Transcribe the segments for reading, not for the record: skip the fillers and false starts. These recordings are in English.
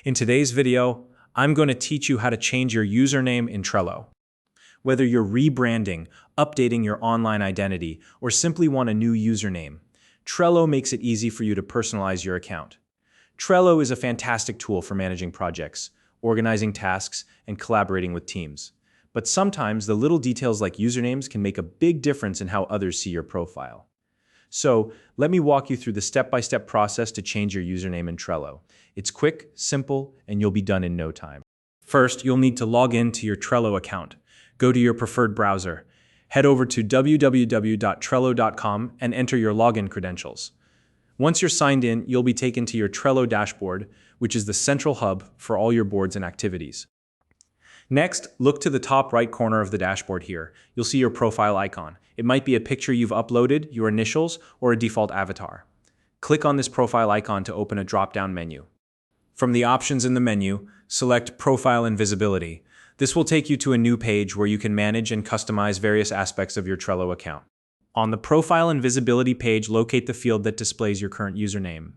In today's video, I'm going to teach you how to change your username in Trello. Whether you're rebranding, updating your online identity, or simply want a new username, Trello makes it easy for you to personalize your account. Trello is a fantastic tool for managing projects, organizing tasks, and collaborating with teams. But sometimes the little details like usernames can make a big difference in how others see your profile. So let me walk you through the step-by-step process to change your username in Trello. It's quick, simple, and you'll be done in no time. First, you'll need to log in to your Trello account. Go to your preferred browser. Head over to www.trello.com and enter your login credentials. Once you're signed in, you'll be taken to your Trello dashboard, which is the central hub for all your boards and activities. Next, look to the top right corner of the dashboard here. You'll see your profile icon. It might be a picture you've uploaded, your initials, or a default avatar. Click on this profile icon to open a drop-down menu. From the options in the menu, select Profile and Visibility. This will take you to a new page where you can manage and customize various aspects of your Trello account. On the Profile and Visibility page, locate the field that displays your current username.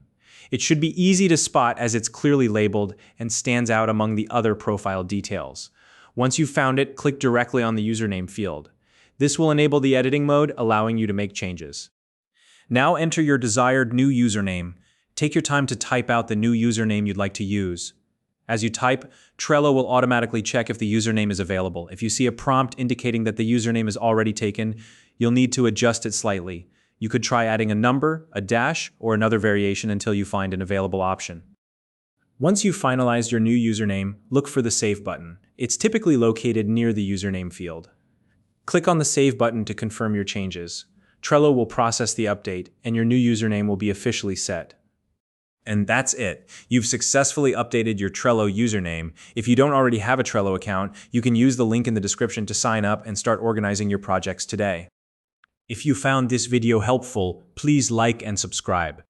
It should be easy to spot as it's clearly labeled and stands out among the other profile details. Once you've found it, click directly on the username field. This will enable the editing mode, allowing you to make changes. Now enter your desired new username. Take your time to type out the new username you'd like to use. As you type, Trello will automatically check if the username is available. If you see a prompt indicating that the username is already taken, you'll need to adjust it slightly. You could try adding a number, a dash, or another variation until you find an available option. Once you've finalized your new username, look for the Save button. It's typically located near the username field. Click on the Save button to confirm your changes. Trello will process the update, and your new username will be officially set. And that's it. You've successfully updated your Trello username. If you don't already have a Trello account, you can use the link in the description to sign up and start organizing your projects today. If you found this video helpful, please like and subscribe.